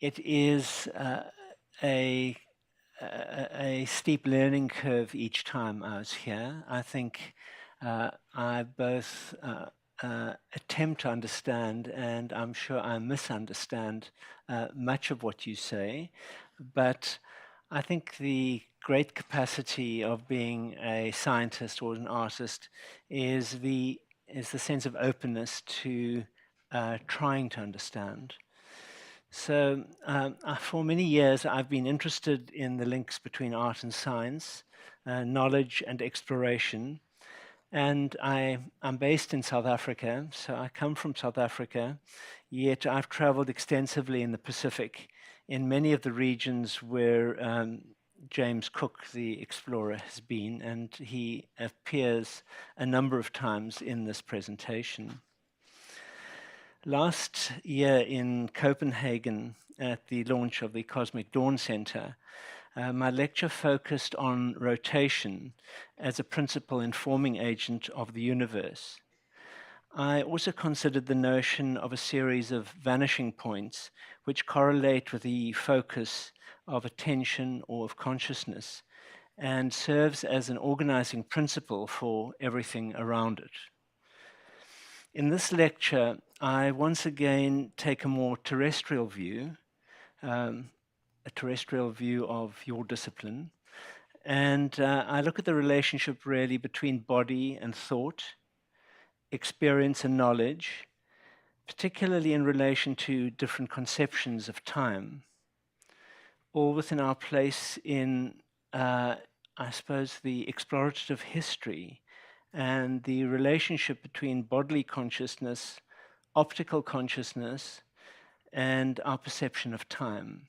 It is a, a steep learning curve each time I was here. I think I both attempt to understand, and I'm sure I misunderstand much of what you say, but I think the great capacity of being a scientist or an artist is the sense of openness to trying to understand. So, for many years, I've been interested in the links between art and science, knowledge and exploration. And I'm based in South Africa, so I come from South Africa, yet I've traveled extensively in the Pacific, in many of the regions where James Cook, the explorer, has been, and he appears a number of times in this presentation. Last year in Copenhagen, at the launch of the Cosmic Dawn Center, my lecture focused on rotation as a principal informing agent of the universe. I also considered the notion of a series of vanishing points which correlate with the focus of attention or of consciousness and serves as an organizing principle for everything around it. In this lecture, I once again take a more terrestrial view, a terrestrial view of your discipline, and I look at the relationship really between body and thought, experience and knowledge, particularly in relation to different conceptions of time, all within our place in, I suppose, the explorative history and the relationship between bodily consciousness, optical consciousness, and our perception of time.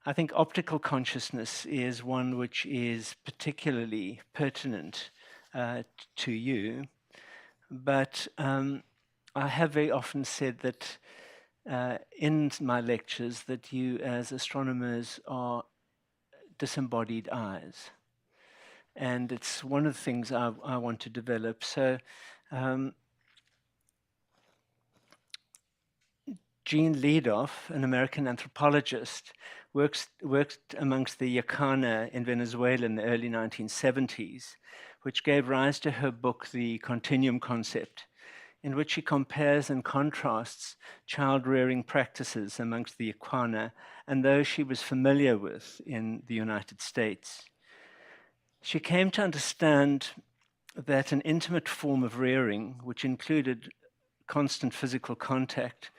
I think optical consciousness is one which is particularly pertinent to you, but I have very often said that in my lectures that you as astronomers are disembodied eyes. And it's one of the things I want to develop. So Jean Leadoff, an American anthropologist, worked amongst the Yacana in Venezuela in the early 1970s, which gave rise to her book, The Continuum Concept, in which she compares and contrasts child-rearing practices amongst the Yacana and those she was familiar with in the United States. She came to understand that an intimate form of rearing, which included constant physical contact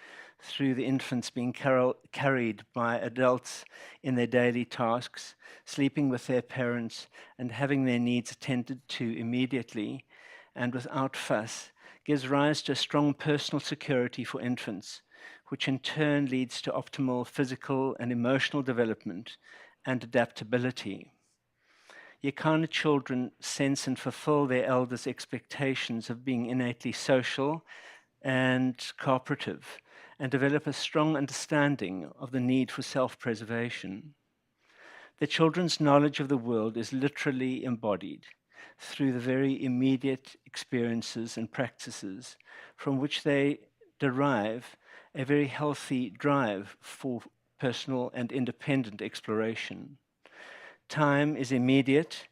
through the infants being carried by adults in their daily tasks, sleeping with their parents, and having their needs attended to immediately and without fuss, gives rise to a strong personal security for infants, which in turn leads to optimal physical and emotional development and adaptability. Yacana children sense and fulfill their elders' expectations of being innately social and cooperative, and develop a strong understanding of the need for self-preservation. The children's knowledge of the world is literally embodied through the very immediate experiences and practices from which they derive a very healthy drive for personal and independent exploration. Time is immediate,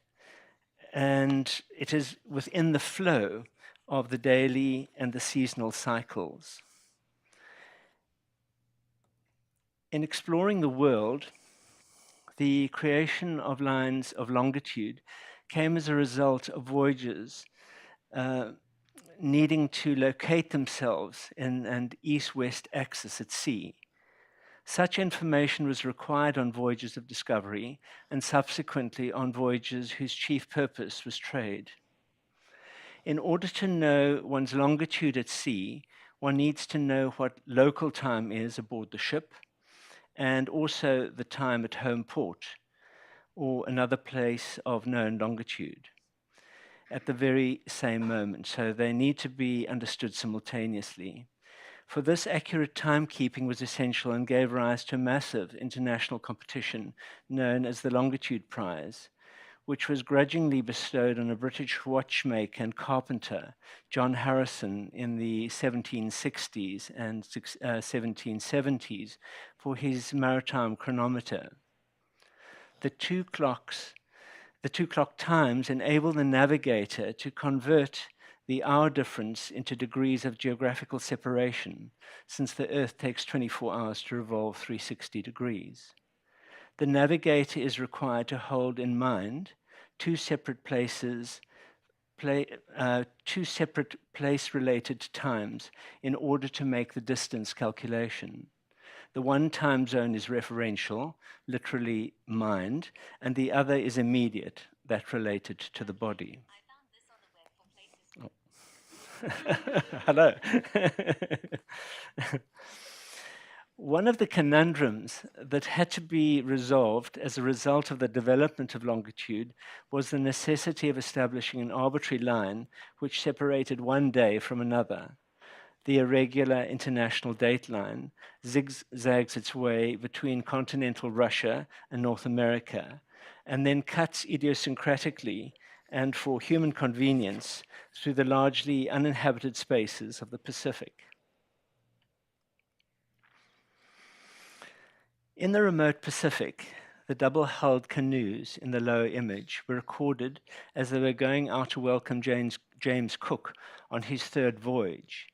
and it is within the flow of the daily and the seasonal cycles. In exploring the world, the creation of lines of longitude came as a result of voyagers needing to locate themselves in an east-west axis at sea. Such information was required on voyages of discovery and subsequently on voyages whose chief purpose was trade. In order to know one's longitude at sea, one needs to know what local time is aboard the ship and also the time at home port or another place of known longitude at the very same moment. So they need to be understood simultaneously. For this, accurate timekeeping was essential and gave rise to a massive international competition known as the Longitude Prize, which was grudgingly bestowed on a British watchmaker and carpenter, John Harrison, in the 1760s and 1770s for his maritime chronometer. The two clock times enable the navigator to convert the hour difference into degrees of geographical separation, since the Earth takes 24 hours to revolve 360 degrees. The navigator is required to hold in mind two separate place-related times in order to make the distance calculation. The one time zone is referential, literally mind, and the other is immediate, that related to the body. Hello. One of the conundrums that had to be resolved as a result of the development of longitude was the necessity of establishing an arbitrary line which separated one day from another. The irregular international date line zigzags its way between continental Russia and North America, and then cuts idiosyncratically and for human convenience through the largely uninhabited spaces of the Pacific. In the remote Pacific, the double-hulled canoes in the lower image were recorded as they were going out to welcome James Cook on his third voyage.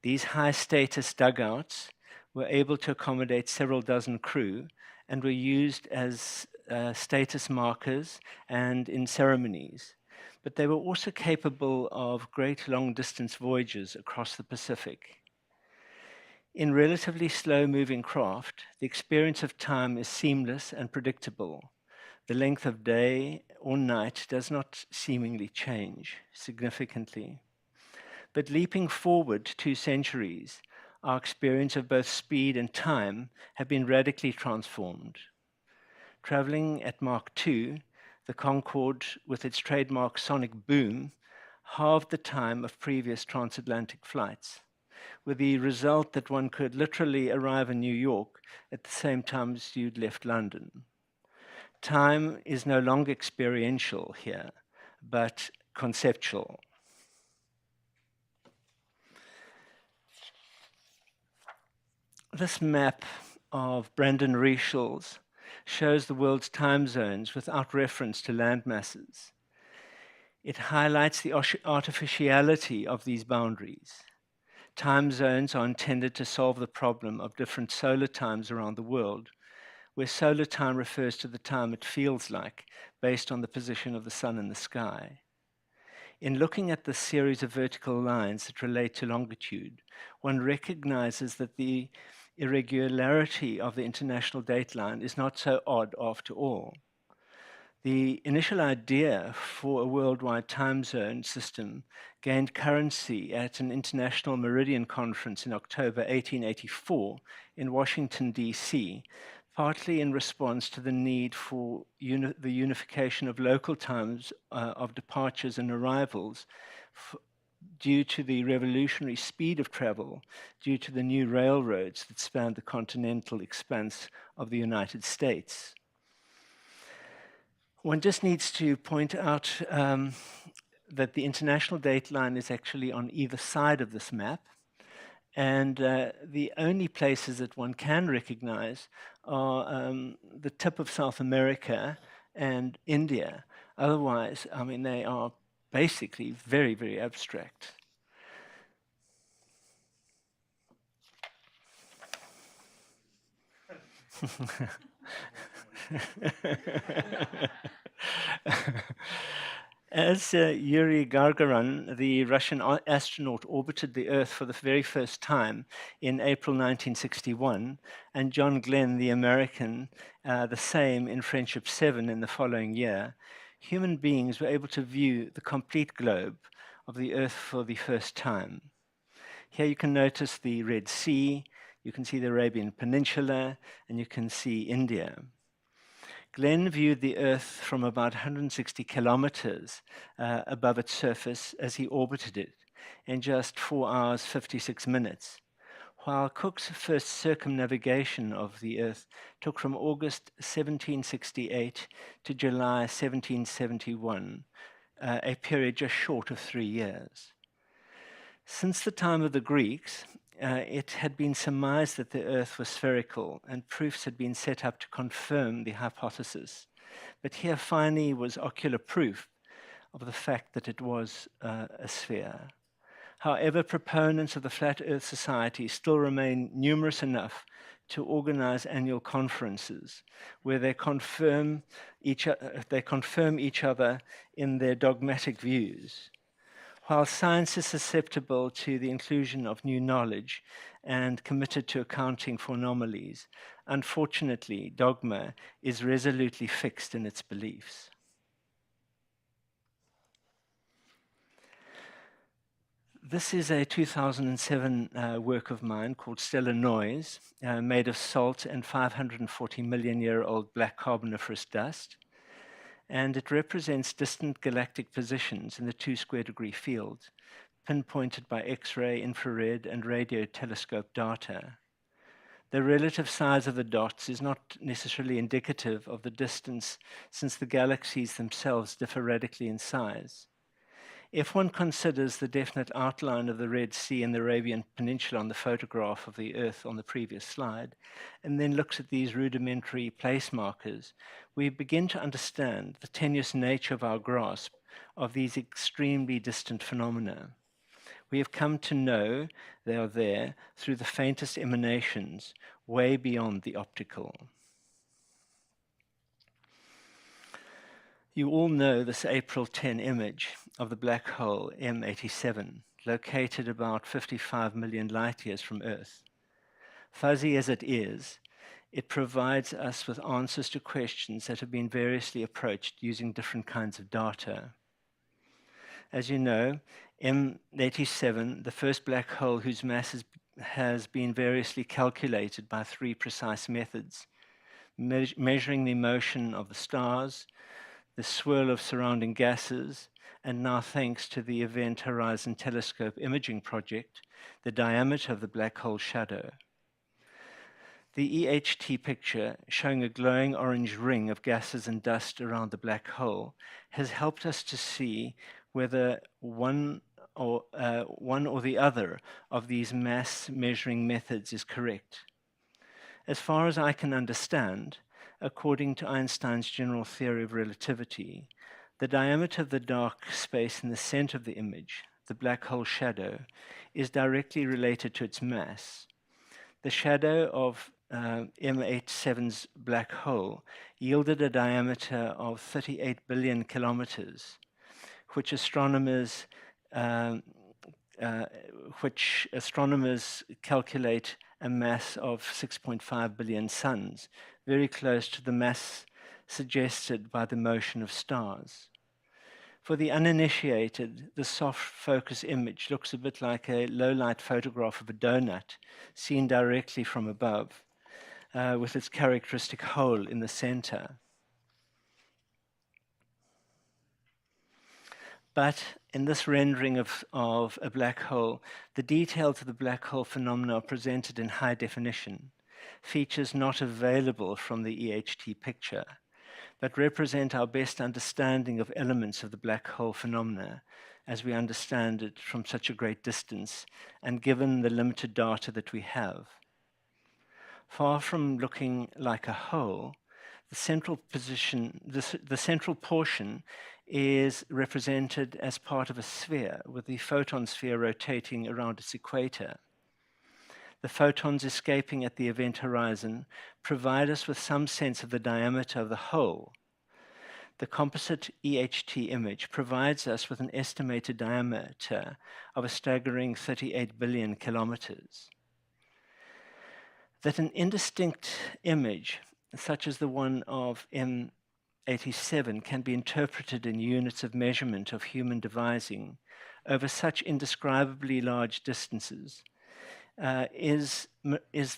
These high-status dugouts were able to accommodate several dozen crew and were used as status markers and in ceremonies, but they were also capable of great long-distance voyages across the Pacific. In relatively slow-moving craft, the experience of time is seamless and predictable. The length of day or night does not seemingly change significantly. But leaping forward 2 centuries, our experience of both speed and time have been radically transformed. Traveling at Mach 2, the Concorde, with its trademark sonic boom, halved the time of previous transatlantic flights, with the result that one could literally arrive in New York at the same time as you'd left London. Time is no longer experiential here, but conceptual. This map of Brandon Rieschel's shows the world's time zones without reference to land masses. It highlights the artificiality of these boundaries. Time zones are intended to solve the problem of different solar times around the world, where solar time refers to the time it feels like, based on the position of the sun in the sky. In looking at the series of vertical lines that relate to longitude, one recognizes that the irregularity of the international dateline is not so odd after all. The initial idea for a worldwide time zone system gained currency at an International Meridian Conference in October 1884 in Washington, D.C., partly in response to the need for the unification of local times of departures and arrivals due to the revolutionary speed of travel, due to the new railroads that spanned the continental expanse of the United States. One just needs to point out that the international dateline is actually on either side of this map, and the only places that one can recognize are the tip of South America and India. Otherwise, I mean, they are basically very, very abstract. As Yuri Gagarin, the Russian astronaut, orbited the Earth for the very first time in April 1961, and John Glenn, the American, the same in Friendship 7 in the following year, human beings were able to view the complete globe of the Earth for the first time. Here you can notice the Red Sea, you can see the Arabian Peninsula, and you can see India. Glenn viewed the Earth from about 160 kilometers above its surface as he orbited it in just 4 hours, 56 minutes, while Cook's first circumnavigation of the Earth took from August 1768 to July 1771, a period just short of 3 years. Since the time of the Greeks, it had been surmised that the Earth was spherical, and proofs had been set up to confirm the hypothesis. But here finally was ocular proof of the fact that it was a sphere. However, proponents of the Flat Earth Society still remain numerous enough to organize annual conferences where they confirm each other in their dogmatic views. While science is susceptible to the inclusion of new knowledge and committed to accounting for anomalies, unfortunately, dogma is resolutely fixed in its beliefs. This is a 2007 work of mine called Stellar Noise, made of salt and 540 million-year-old black carboniferous dust. And it represents distant galactic positions in the 2-square-degree field, pinpointed by X-ray, infrared, and radio telescope data. The relative size of the dots is not necessarily indicative of the distance, since the galaxies themselves differ radically in size. If one considers the definite outline of the Red Sea and the Arabian Peninsula on the photograph of the Earth on the previous slide, and then looks at these rudimentary place markers, we begin to understand the tenuous nature of our grasp of these extremely distant phenomena. We have come to know they are there through the faintest emanations, way beyond the optical. You all know this April 10 image of the black hole M87, located about 55 million light years from Earth. Fuzzy as it is, it provides us with answers to questions that have been variously approached using different kinds of data. As you know, M87, the first black hole whose mass has been variously calculated by 3 precise methods, measuring the motion of the stars, the swirl of surrounding gases, and now thanks to the Event Horizon Telescope Imaging Project, the diameter of the black hole shadow. The EHT picture, showing a glowing orange ring of gases and dust around the black hole, has helped us to see whether one or the other of these mass measuring methods is correct. As far as I can understand, according to Einstein's general theory of relativity, the diameter of the dark space in the center of the image, the black hole shadow, is directly related to its mass. The shadow of M87's black hole yielded a diameter of 38 billion kilometers, which astronomers calculate a mass of 6.5 billion suns, very close to the mass suggested by the motion of stars. For the uninitiated, the soft focus image looks a bit like a low-light photograph of a donut seen directly from above, with its characteristic hole in the center. But in this rendering of a black hole, the details of the black hole phenomena are presented in high definition, features not available from the EHT picture, but represent our best understanding of elements of the black hole phenomena as we understand it from such a great distance and given the limited data that we have. Far from looking like a hole, the central portion is represented as part of a sphere, with the photon sphere rotating around its equator. The photons escaping at the event horizon provide us with some sense of the diameter of the hole. The composite EHT image provides us with an estimated diameter of a staggering 38 billion kilometers. That an indistinct image, such as the one of M87, can be interpreted in units of measurement of human devising over such indescribably large distances is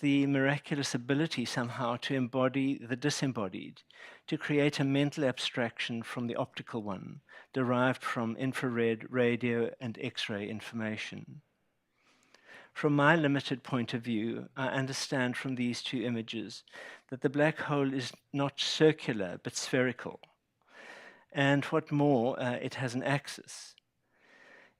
the miraculous ability somehow to embody the disembodied, to create a mental abstraction from the optical one, derived from infrared, radio, and X-ray information. From my limited point of view, I understand from these two images that the black hole is not circular but spherical. And what more, it has an axis.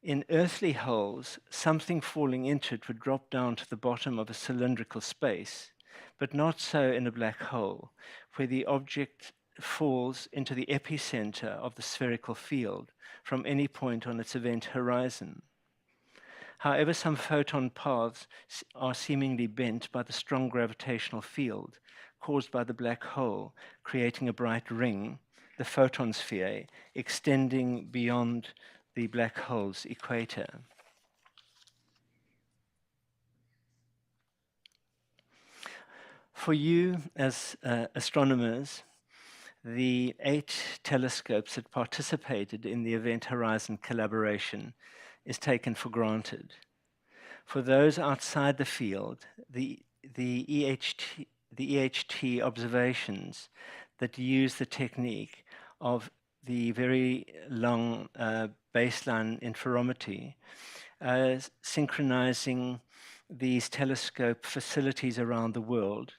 In earthly holes, something falling into it would drop down to the bottom of a cylindrical space, but not so in a black hole, where the object falls into the epicenter of the spherical field from any point on its event horizon. However, some photon paths are seemingly bent by the strong gravitational field caused by the black hole, creating a bright ring, the photon sphere, extending beyond the black hole's equator. For you as astronomers, the 8 telescopes that participated in the Event Horizon collaboration is taken for granted. For those outside the field, the EHT observations that use the technique of the very long baseline interferometry, synchronizing these telescope facilities around the world,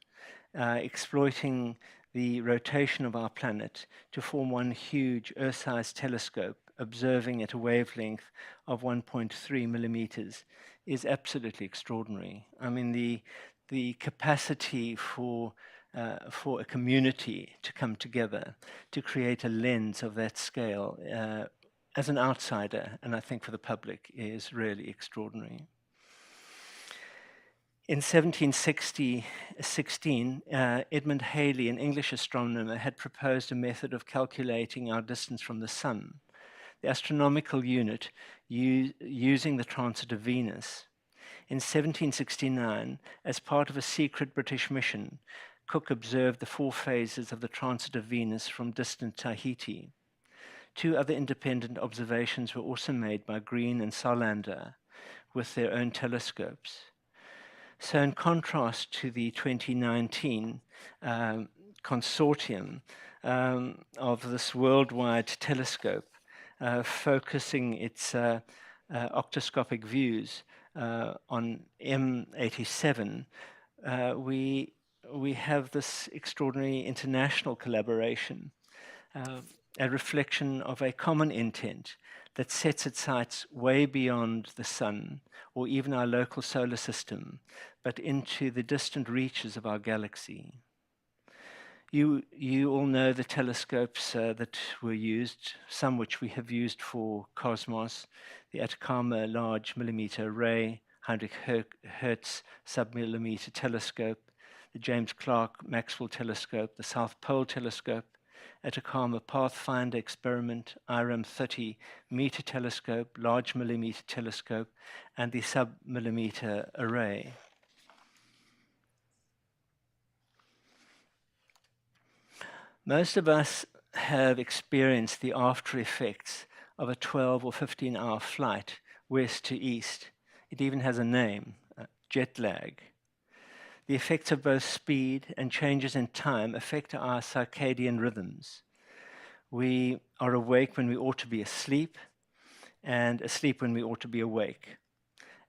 exploiting the rotation of our planet to form one huge Earth-sized telescope, observing at a wavelength of 1.3 millimeters, is absolutely extraordinary. I mean, the capacity for a community to come together to create a lens of that scale as an outsider, and I think for the public, is really extraordinary. In 1716, Edmund Halley, an English astronomer, had proposed a method of calculating our distance from the Sun, the astronomical unit using the transit of Venus. In 1769, as part of a secret British mission, Cook observed the 4 phases of the transit of Venus from distant Tahiti. 2 other independent observations were also made by Green and Solander with their own telescopes. So in contrast to the 2019 consortium of this worldwide telescope focusing its octoscopic views on M87, we have this extraordinary international collaboration, a reflection of a common intent that sets its sights way beyond the Sun or even our local solar system, but into the distant reaches of our galaxy. You all know the telescopes that were used, some which we have used for Cosmos, the Atacama Large Millimeter Array, Heinrich Hertz Submillimeter Telescope, the James Clerk Maxwell Telescope, the South Pole Telescope, Atacama Pathfinder Experiment, IRAM 30 Meter Telescope, Large Millimeter Telescope, and the Submillimeter Array. Most of us have experienced the after effects of a 12 or 15-hour flight west to east. It even has a name, jet lag. The effects of both speed and changes in time affect our circadian rhythms. We are awake when we ought to be asleep, and asleep when we ought to be awake.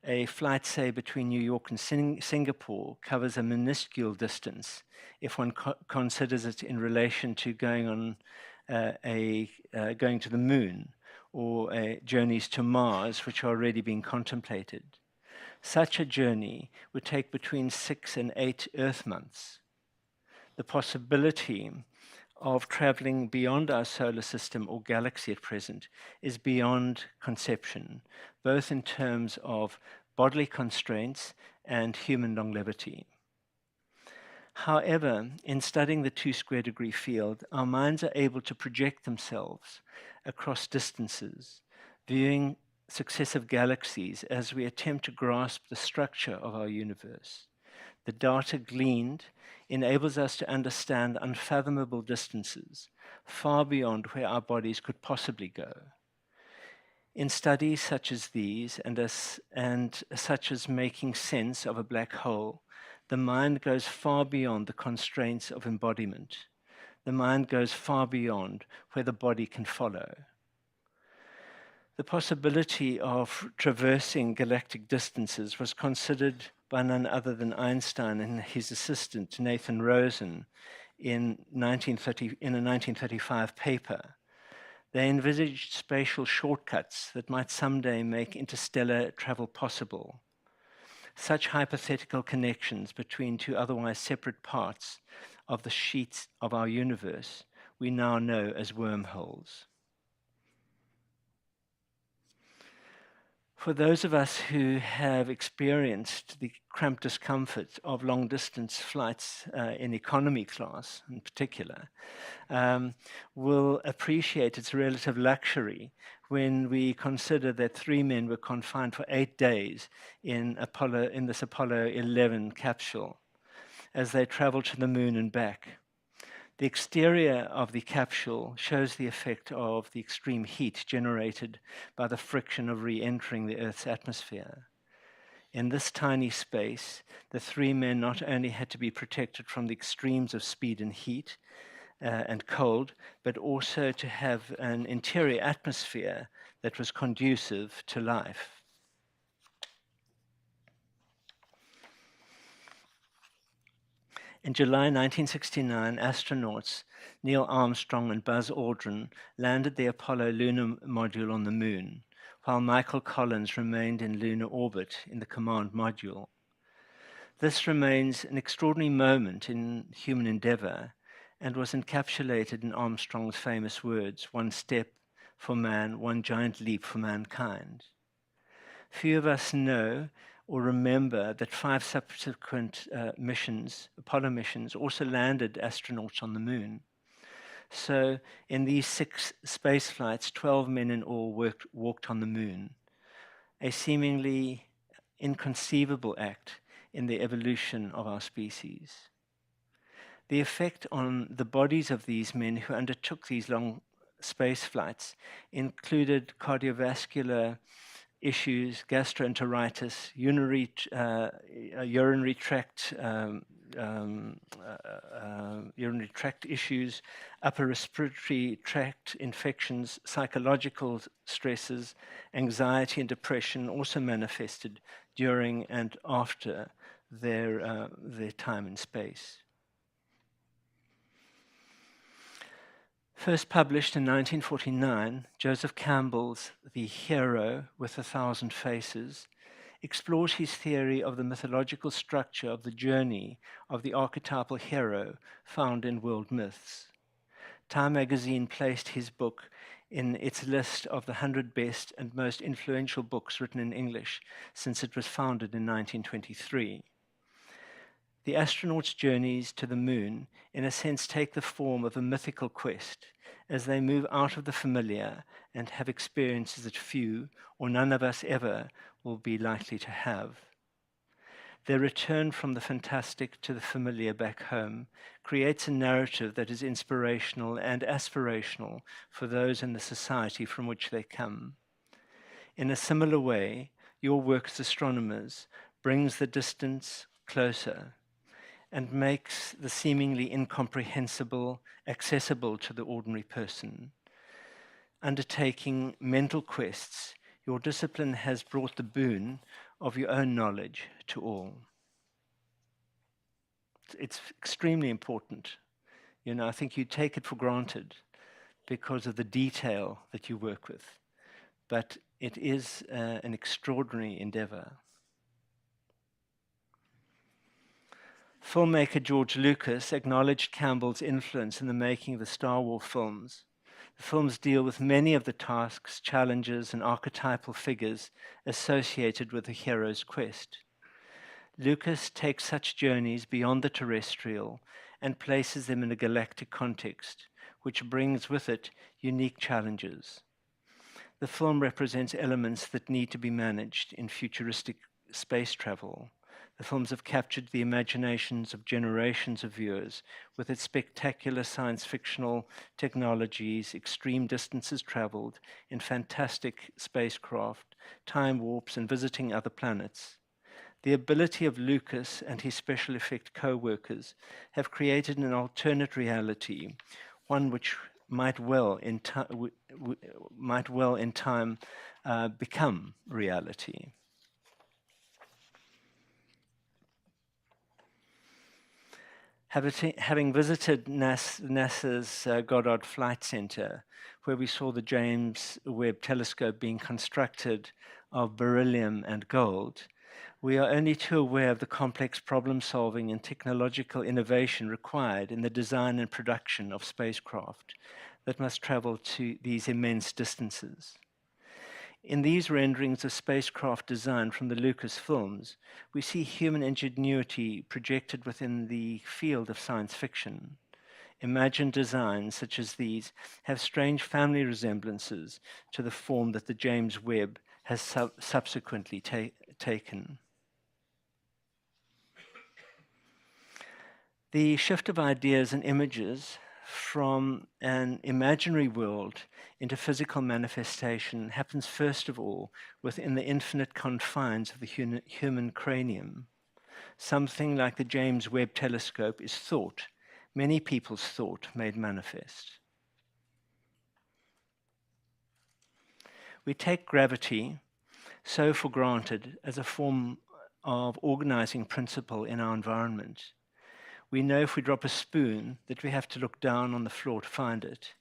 A flight, say, between New York and Singapore covers a minuscule distance if one considers it in relation to going on going to the moon or journeys to Mars, which are already being contemplated. Such a journey would take between 6 and 8 Earth months. The possibility of traveling beyond our solar system or galaxy at present is beyond conception, both in terms of bodily constraints and human longevity. However, in studying the 2-square degree field, our minds are able to project themselves across distances, viewing successive galaxies as we attempt to grasp the structure of our universe. The data gleaned enables us to understand unfathomable distances, far beyond where our bodies could possibly go. In studies such as these, and such as making sense of a black hole, the mind goes far beyond the constraints of embodiment. The mind goes far beyond where the body can follow. The possibility of traversing galactic distances was considered by none other than Einstein and his assistant Nathan Rosen in a 1935 paper. They envisaged spatial shortcuts that might someday make interstellar travel possible. Such hypothetical connections between two otherwise separate parts of the sheets of our universe we now know as wormholes. For those of us who have experienced the cramped discomfort of long-distance flights in economy class in particular, will appreciate its relative luxury when we consider that 3 men were confined for 8 days in this Apollo 11 capsule as they traveled to the moon and back. The exterior of the capsule shows the effect of the extreme heat generated by the friction of re-entering the Earth's atmosphere. In this tiny space, the 3 men not only had to be protected from the extremes of speed and heat and cold, but also to have an interior atmosphere that was conducive to life. In July 1969, astronauts Neil Armstrong and Buzz Aldrin landed the Apollo lunar module on the moon, while Michael Collins remained in lunar orbit in the command module. This remains an extraordinary moment in human endeavor and was encapsulated in Armstrong's famous words, "One step for man, one giant leap for mankind." Few of us know or remember that 5 subsequent Apollo missions, also landed astronauts on the moon. So in these 6 space flights, 12 men in all walked on the moon, a seemingly inconceivable act in the evolution of our species. The effect on the bodies of these men who undertook these long space flights included cardiovascular issues, gastroenteritis, urinary tract issues, upper respiratory tract infections, psychological stresses, anxiety and depression also manifested during and after their time in space. First published in 1949, Joseph Campbell's The Hero with 1,000 Faces explores his theory of the mythological structure of the journey of the archetypal hero found in world myths. Time magazine placed his book in its list of the 100 best and most influential books written in English since it was founded in 1923. The astronauts' journeys to the moon, in a sense, take the form of a mythical quest as they move out of the familiar and have experiences that few or none of us ever will be likely to have. Their return from the fantastic to the familiar back home creates a narrative that is inspirational and aspirational for those in the society from which they come. In a similar way, your work as astronomers brings the distance closer and makes the seemingly incomprehensible accessible to the ordinary person. Undertaking mental quests, your discipline has brought the boon of your own knowledge to all. It's extremely important. I think you take it for granted because of the detail that you work with, but it is an extraordinary endeavor. Filmmaker George Lucas acknowledged Campbell's influence in the making of the Star Wars films. The films deal with many of the tasks, challenges, and archetypal figures associated with the hero's quest. Lucas takes such journeys beyond the terrestrial and places them in a galactic context, which brings with it unique challenges. The film represents elements that need to be managed in futuristic space travel. The films have captured the imaginations of generations of viewers with its spectacular science fictional technologies, extreme distances traveled in fantastic spacecraft, time warps, and visiting other planets. The ability of Lucas and his special effect co-workers have created an alternate reality, one which might well in time become reality. Having visited NASA's Goddard Flight Center, where we saw the James Webb Telescope being constructed of beryllium and gold, we are only too aware of the complex problem-solving and technological innovation required in the design and production of spacecraft that must travel to these immense distances. In these renderings of spacecraft design from the Lucas films, we see human ingenuity projected within the field of science fiction. Imagined designs such as these have strange family resemblances to the form that the James Webb has subsequently taken. The shift of ideas and images from an imaginary world into physical manifestation happens first of all within the infinite confines of the human cranium. Something like the James Webb Telescope is thought, many people's thought, made manifest. We take gravity so for granted as a form of organizing principle in our environment. We know if we drop a spoon that we have to look down on the floor to find it.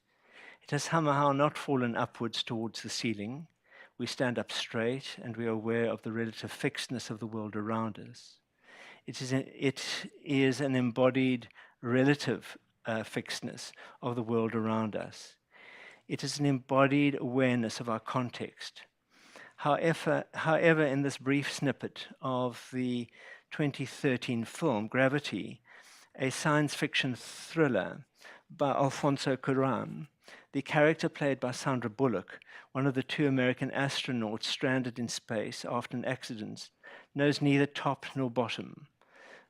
It has somehow not fallen upwards towards the ceiling. We stand up straight and we are aware of the relative fixedness of the world around us. It is an embodied relative fixedness of the world around us. It is an embodied awareness of our context. However, in this brief snippet of the 2013 film, Gravity, a science fiction thriller by Alfonso Cuarón, the character played by Sandra Bullock, one of the 2 American astronauts stranded in space after an accident, knows neither top nor bottom,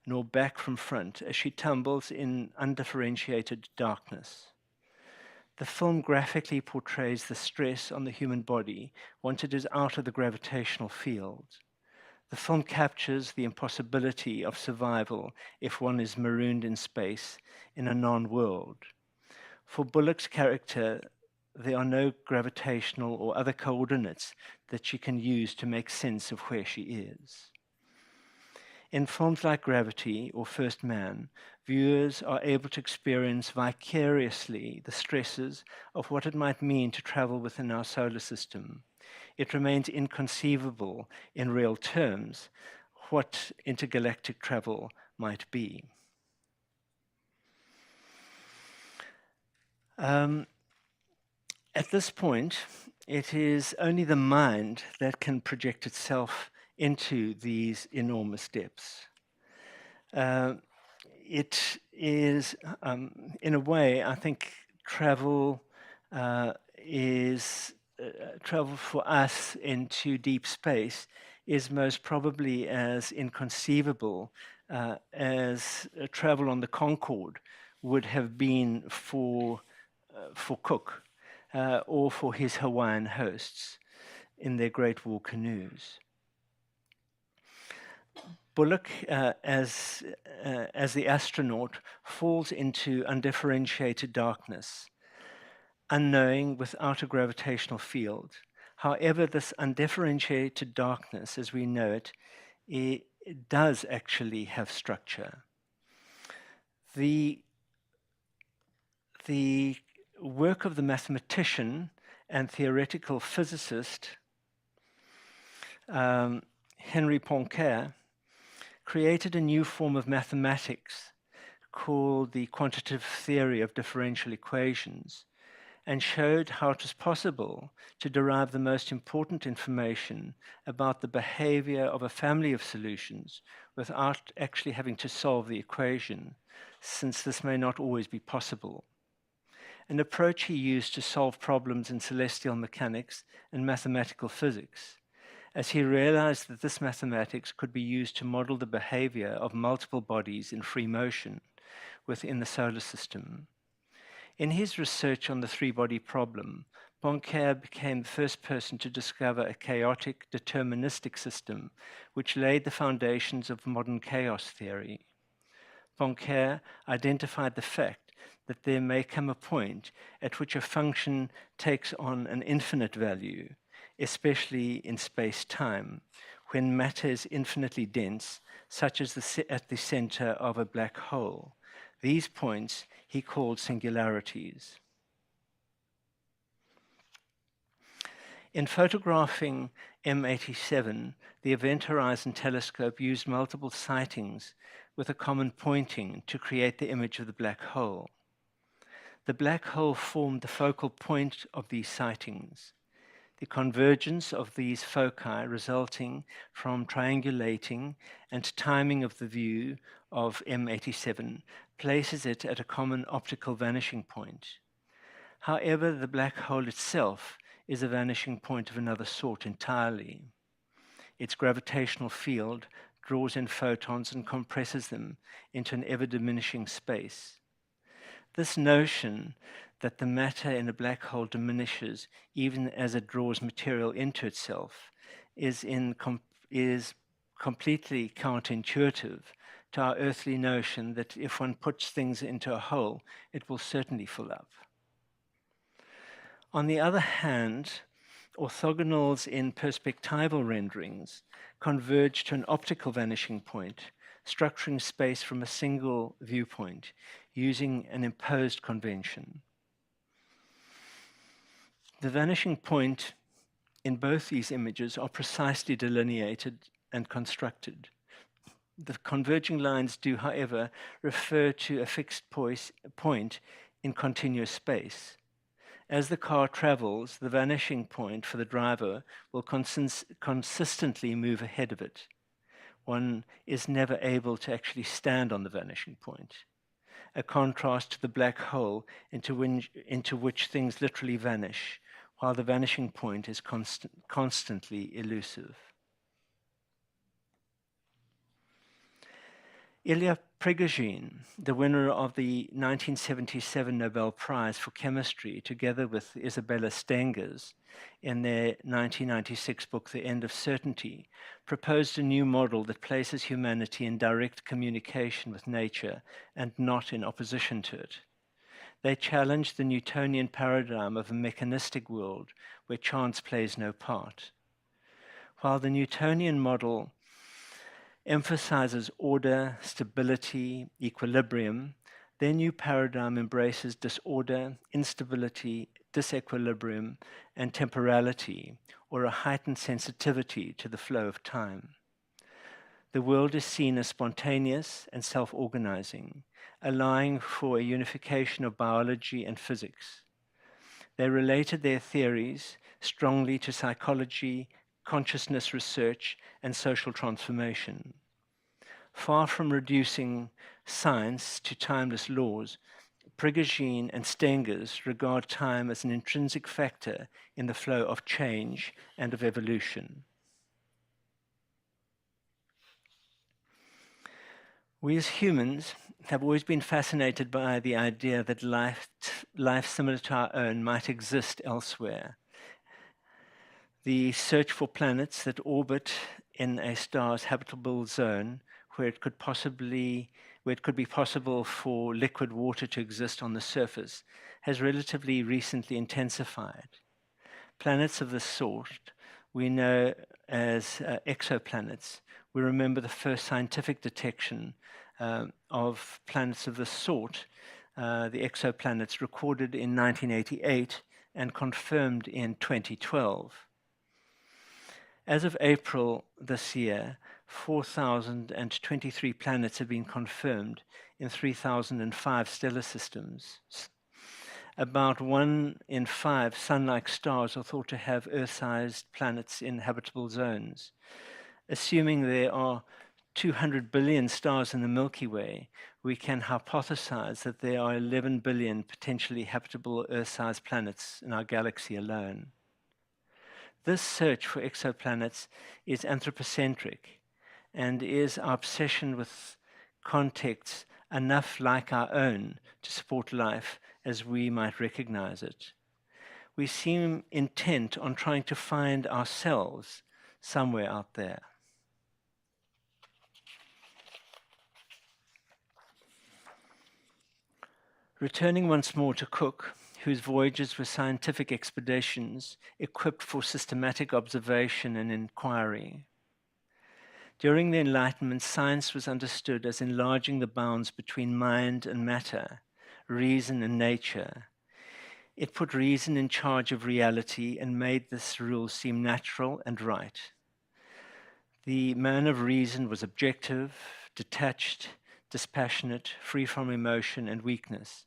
nor back from front as she tumbles in undifferentiated darkness. The film graphically portrays the stress on the human body once it is out of the gravitational field. The film captures the impossibility of survival if one is marooned in space in a non-world. For Bullock's character, there are no gravitational or other coordinates that she can use to make sense of where she is. In films like Gravity or First Man, viewers are able to experience vicariously the stresses of what it might mean to travel within our solar system. It remains inconceivable in real terms what intergalactic travel might be. At this point, it is only the mind that can project itself into these enormous depths. It is, in a way, I think travel travel for us into deep space is most probably as inconceivable as travel on the Concorde would have been for Cook or for his Hawaiian hosts in their Great War canoes. Bullock, as the astronaut, falls into undifferentiated darkness, unknowing without a gravitational field. However, this undifferentiated darkness, as we know it does actually have structure. The work of the mathematician and theoretical physicist Henri Poincare created a new form of mathematics called the quantitative theory of differential equations, and showed how it was possible to derive the most important information about the behavior of a family of solutions without actually having to solve the equation, since this may not always be possible. An approach he used to solve problems in celestial mechanics and mathematical physics, as he realized that this mathematics could be used to model the behavior of multiple bodies in free motion within the solar system. In his research on the three-body problem, Poincare became the first person to discover a chaotic, deterministic system which laid the foundations of modern chaos theory. Poincare identified the fact that there may come a point at which a function takes on an infinite value, especially in space-time, when matter is infinitely dense, such as at the center of a black hole. These points he called singularities. In photographing M87, the Event Horizon Telescope used multiple sightings with a common pointing to create the image of the black hole. The black hole formed the focal point of these sightings. The convergence of these foci resulting from triangulating and timing of the view of M87 places it at a common optical vanishing point. However, the black hole itself is a vanishing point of another sort entirely. Its gravitational field draws in photons and compresses them into an ever-diminishing space. This notion that the matter in a black hole diminishes even as it draws material into itself is completely counterintuitive to our earthly notion that if one puts things into a hole, it will certainly fill up. On the other hand, orthogonals in perspectival renderings converge to an optical vanishing point, structuring space from a single viewpoint using an imposed convention. The vanishing point in both these images are precisely delineated and constructed. The converging lines do, however, refer to a fixed point in continuous space. As the car travels, the vanishing point for the driver will consistently move ahead of it. One is never able to actually stand on the vanishing point, a contrast to the black hole into which things literally vanish, while the vanishing point is constantly elusive. Ilya Prigogine, the winner of the 1977 Nobel Prize for Chemistry, together with Isabella Stengers, in their 1996 book, The End of Certainty, proposed a new model that places humanity in direct communication with nature and not in opposition to it. They challenged the Newtonian paradigm of a mechanistic world where chance plays no part. While the Newtonian model emphasizes order, stability, equilibrium, their new paradigm embraces disorder, instability, disequilibrium, and temporality, or a heightened sensitivity to the flow of time. The world is seen as spontaneous and self-organizing, allowing for a unification of biology and physics. They related their theories strongly to psychology, consciousness research, and social transformation. Far from reducing science to timeless laws, Prigogine and Stengers regard time as an intrinsic factor in the flow of change and of evolution. We as humans have always been fascinated by the idea that life similar to our own might exist elsewhere. The search for planets that orbit in a star's habitable zone where it could be possible for liquid water to exist on the surface has relatively recently intensified. Planets of this sort we know as exoplanets. We remember the first scientific detection of planets of this sort, the exoplanets, recorded in 1988 and confirmed in 2012. As of April this year, 4,023 planets have been confirmed in 3,005 stellar systems. About 1 in 5 sun-like stars are thought to have Earth-sized planets in habitable zones. Assuming there are 200 billion stars in the Milky Way, we can hypothesize that there are 11 billion potentially habitable Earth-sized planets in our galaxy alone. This search for exoplanets is anthropocentric and is our obsession with contexts enough like our own to support life as we might recognize it. We seem intent on trying to find ourselves somewhere out there. Returning once more to Cook, whose voyages were scientific expeditions equipped for systematic observation and inquiry. During the Enlightenment, science was understood as enlarging the bounds between mind and matter, reason and nature. It put reason in charge of reality and made this rule seem natural and right. The man of reason was objective, detached, dispassionate, free from emotion and weakness.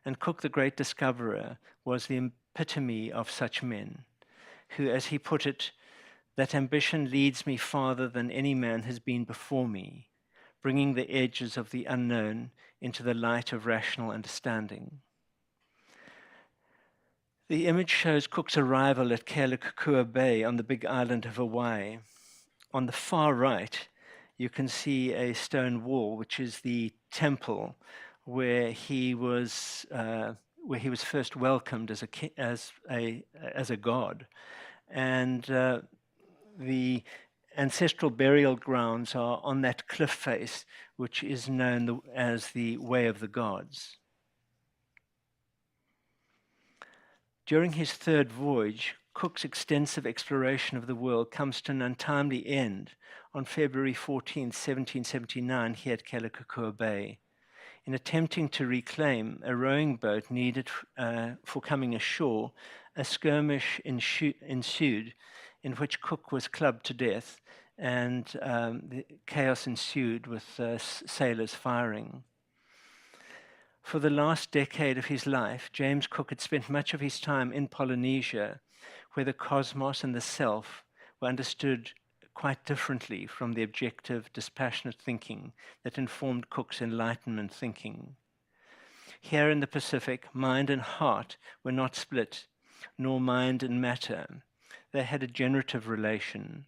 And Cook, the great discoverer, was the epitome of such men, who, as he put it, that ambition leads me farther than any man has been before me, bringing the edges of the unknown into the light of rational understanding. The image shows Cook's arrival at Kealakekua Bay on the big island of Hawaii. On the far right, you can see a stone wall, which is the temple where he was first welcomed as a god, and the ancestral burial grounds are on that cliff face, which is known as the Way of the Gods. During his third voyage, Cook's extensive exploration of the world comes to an untimely end on February 14, 1779, here at Kealakekua Bay. In attempting to reclaim a rowing boat needed for coming ashore, a skirmish ensued in which Cook was clubbed to death, and the chaos ensued with sailors firing. For the last decade of his life, James Cook had spent much of his time in Polynesia, where the cosmos and the self were understood quite differently from the objective, dispassionate thinking that informed Cook's Enlightenment thinking. Here in the Pacific, mind and heart were not split, nor mind and matter. They had a generative relation,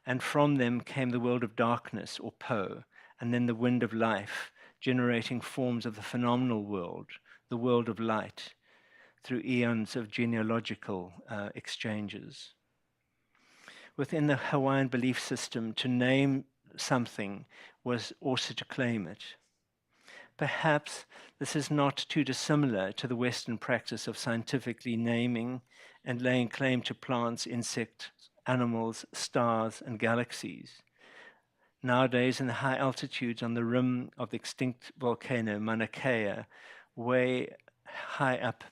and from them came the world of darkness, or Po, and then the wind of life, generating forms of the phenomenal world, the world of light, through eons of genealogical exchanges. Within the Hawaiian belief system, to name something was also to claim it. Perhaps this is not too dissimilar to the Western practice of scientifically naming and laying claim to plants, insects, animals, stars, and galaxies. Nowadays, in the high altitudes on the rim of the extinct volcano Mauna Kea, way high up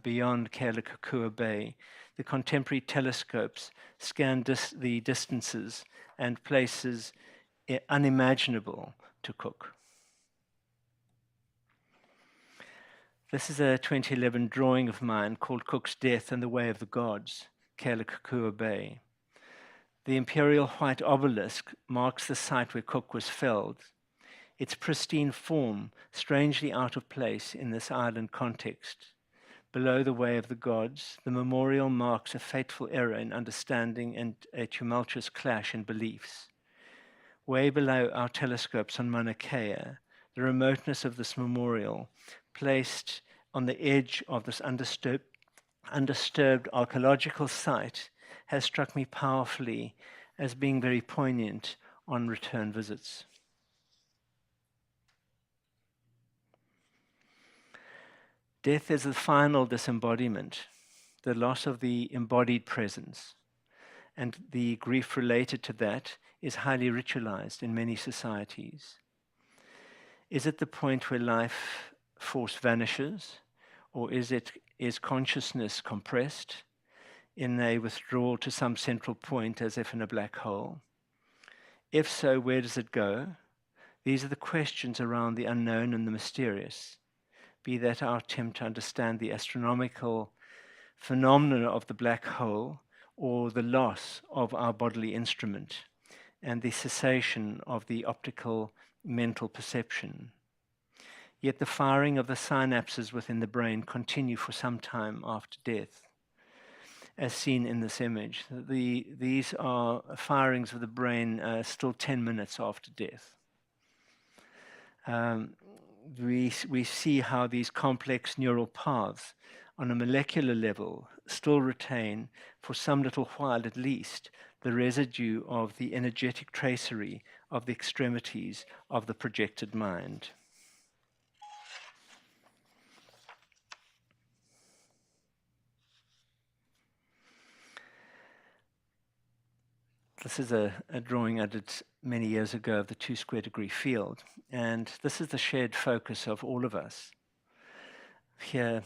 beyond Kealakekua Bay, the contemporary telescopes scan the distances and places unimaginable to Cook. This is a 2011 drawing of mine called Cook's Death and the Way of the Gods, Kealakekua Bay. The imperial white obelisk marks the site where Cook was felled. Its pristine form, strangely out of place in this island context. Below the Way of the Gods, the memorial marks a fateful error in understanding and a tumultuous clash in beliefs. Way below our telescopes on Mauna Kea, the remoteness of this memorial, placed on the edge of this undisturbed archaeological site, has struck me powerfully as being very poignant on return visits. Death is the final disembodiment, the loss of the embodied presence, and the grief related to that is highly ritualized in many societies. Is it the point where life force vanishes, or is consciousness compressed in a withdrawal to some central point as if in a black hole? If so, where does it go? These are the questions around the unknown and the mysterious, be that our attempt to understand the astronomical phenomena of the black hole or the loss of our bodily instrument and the cessation of the optical mental perception. Yet the firing of the synapses within the brain continue for some time after death, as seen in this image. These are firings of the brain still 10 minutes after death. We see how these complex neural paths on a molecular level still retain, for some little while at least, the residue of the energetic tracery of the extremities of the projected mind. This is a drawing I did many years ago of the 2 square degree field, and this is the shared focus of all of us here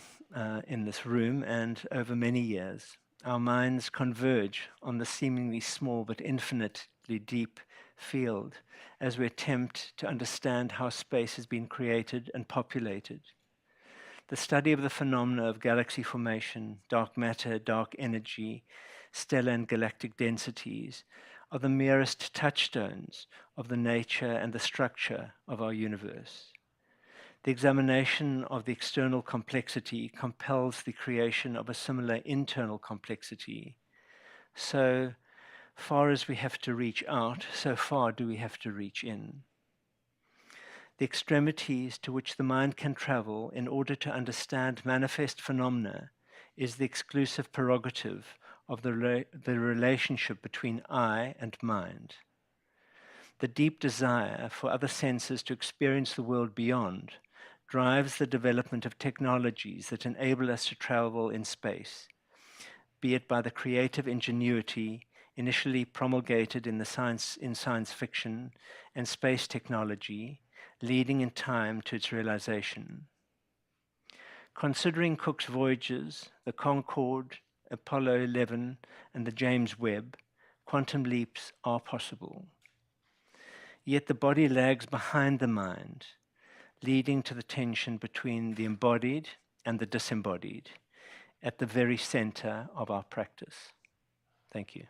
in this room and over many years. Our minds converge on the seemingly small but infinitely deep field as we attempt to understand how space has been created and populated. The study of the phenomena of galaxy formation, dark matter, dark energy, stellar and galactic densities are the merest touchstones of the nature and the structure of our universe. The examination of the external complexity compels the creation of a similar internal complexity. So far as we have to reach out, so far do we have to reach in. The extremities to which the mind can travel in order to understand manifest phenomena is the exclusive prerogative of the relationship between I and mind. The deep desire for other senses to experience the world beyond drives the development of technologies that enable us to travel in space, be it by the creative ingenuity initially promulgated in science fiction and space technology, leading in time to its realization. Considering Cook's voyages, the Concorde, Apollo 11, and the James Webb, quantum leaps are possible. Yet the body lags behind the mind, leading to the tension between the embodied and the disembodied at the very center of our practice. Thank you.